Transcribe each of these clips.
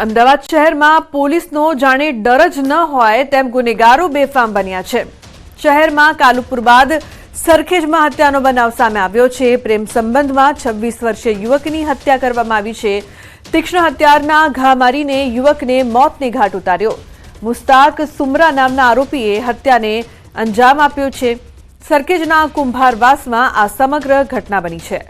અમદાવાદ શહેરમાં પોલીસનો જાણે ડર જ ન હોય તેમ ગુનેગારો બેફામ બન્યા છે। શહેરમાં કાલુપુર બાદ સરખેજમાં હત્યાનો બનાવ સામે આવ્યો છે। પ્રેમ સંબંધમાં 26 વર્ષીય યુવકની હત્યા કરવામાં આવી છે। તીક્ષ્ણ હથિયારના ઘા મારીને યુવકને મોતને ઘાટ ઉતાર્યો। મુસ્તાક સુમરા નામના આરોપીએ હત્યાને અંજામ આપ્યો છે। સરખેજના કુંભારવાસમાં આ સમગ્ર ઘટના બની છે।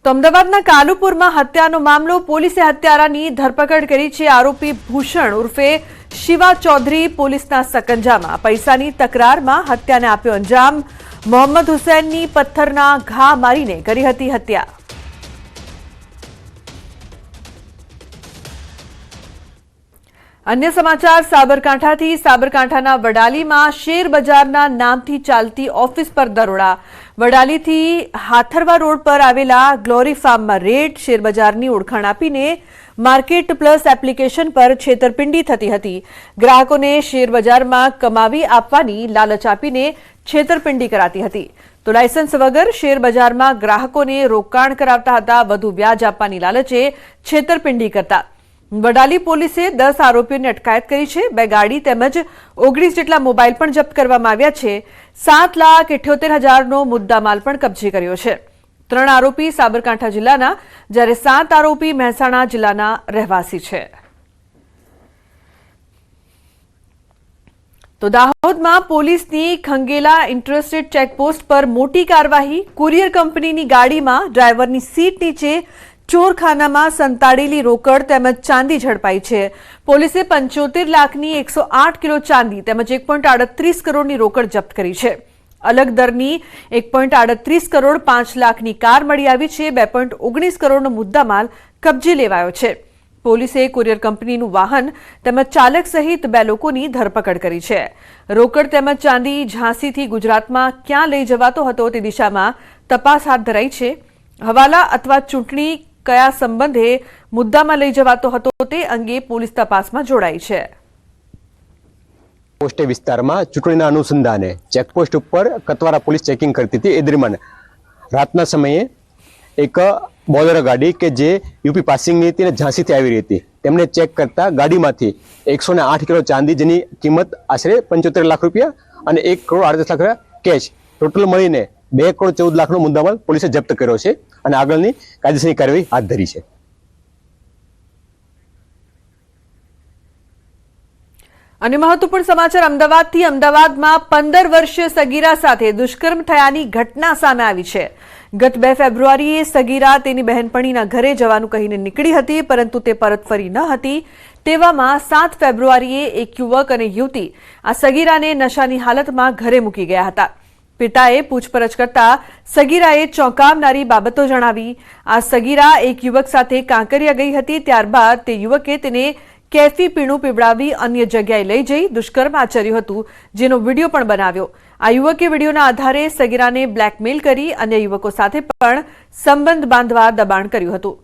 તો અમદાવાદના કાલુપુરમાં હત્યાનો મામલો પોલીસે હત્યારાની ધરપકડ કરી છે। આરોપી ભૂષણ ઉર્ફે શિવા ચૌધરી પોલીસના સકંજામાં પૈસાની તકરારમાં હત્યાને આપ્યો અંજામ। મોહમ્મદ હુસૈનની પથ્થરના ઘા મારીને કરી હતી હત્યા। अन्य समाचार साबरकांठाथी साबरकांठाना वडालीमां शेर बजारना नामथी चालती ऑफिस पर दरोड़ा। वडालीथी हाथरवा रोड पर आवेला ग्लोरी फार्ममां रेड। शेर बजारनी ओळखाण आपीने मार्केट प्लस एप्लिकेशन पर छेतरपिंडी थती हती। ग्राहकोने शेर बजारमां कमावी आपवानी लालच आपीने छेतरपिंडी कराती हती। तो लायसन्स वगर शेर बजारमां ग्राहकोने रोकाण करावता हता। वधु व्याज आपवानी लालचे छेतरपिंडी करता वडाली पोलीसे 10 आरोपीओने अटकायत करी छे। 2 गाड़ी तेमज 19 जेटला मोबाइल पण जप्त करवामां आव्या छे। 7,78,000नो मुद्दामाल पण कब्जे कर्यो छे। 3 आरोपी साबरकांठा जिल्लाना ज्यारे 7 आरोपी મહેસાણા जिल्लाना રહેવાસી छे। तो दाहोदमां पोलीसनी खंगेला इंटरस्टेट चेकपोस्ट पर मोटी कार्यवाही। कुरियर कंपनीनी गाड़ीमां ड्राइवरनी सीट नीचे ચોરખાનામાં સંતાડેલી રોકડ તેમજ ચાંદી ઝડપાઈ છે। પોલીસે 75 લાખની 108 કિલો ચાંદી તેમજ 1.38 કરોડની રોકડ જપ્ત કરી છે। અલગ દરની 1.38 કરોડ 5 લાખની કાર મળી આવી છે। 2.19 કરોડનો મુદ્દામાલ કબજે લેવાયો છે। પોલીસે કુરિયર કંપનીનું વાહન તેમજ ચાલક સહિત 2 લોકોની ધરપકડ કરી છે। રોકડ તેમજ ચાંદી ઝાંસીથી ગુજરાતમાં ક્યાં લઈ જવાતો હતો તે દિશામાં તપાસ હાથ ધરાઈ છે। હવાલા અથવા ચૂંટણી કયા સંબંધે મુદ્દામાં લઈ જવાતો હતો તે અંગે પોલીસ તપાસમાં જોડાઈ છે। પોસ્ટ વિસ્તારમાં ચૂંટણીના અનુસંધાને ચેકપોસ્ટ ઉપર કતવારા પોલીસ ચેકિંગ કરતી હતી। એ દરમિયાન રાતના સમયે એક બોલેરો ગાડી કે જે યુપી પાસિંગની હતી અને ઝાંસીથી આવી રહી હતી તેમને ચેક કરતા ગાડીમાંથી 108 કિલો ચાંદી જેની કિંમત આશરે 75 લાખ રૂપિયા અને 1 કરોડ 38 લાખ રૂપિયા કેશ ટોટલ મળીને 2 કરોડ 14 લાખનો મુદ્દામાલ પોલીસે જપ્ત કર્યો છે અને આગળની કાયદેસરની કાર્યવાહી હાથ ધરી છે। અને મહત્વપૂર્ણ સમાચાર અમદાવાદથી। અમદાવાદમાં 15 વર્ષીય સગીરા સાથે દુષ્કર્મ થયાની ઘટના સામે આવી છે। ગત 2 ફેબ્રુઆરીએ સગીરા તેની બહેનપણીના ઘરે જવાનું કહીને નીકળી હતી પરંતુ તે પરત ફરી ન હતી। તેવામાં 7 ફેબ્રુઆરીએ એક યુવક અને યુવતી આ સગીરાને નશાની હાલતમાં ઘરે મૂકી ગયા હતા। પિતાએ પૂછપરછ કરતા સગીરાએ ચોંકાવનારી બાબતો જણાવી। આ સગીરા એક યુવક સાથે કાંકરિયા ગઈ હતી। ત્યારબાદ તે યુવકે તેને કેફી પીણું પીવડાવી અન્ય જગ્યાએ લઈ જઈ દુષ્કર્મ આચર્યું હતું જેનો વિડીયો પણ બનાવ્યો। આ યુવકે વિડીયોના આધારે સગીરાને બ્લેકમેલ કરી અન્ય યુવકો સાથે પણ સંબંધ બાંધવા દબાણ કર્યું હતું।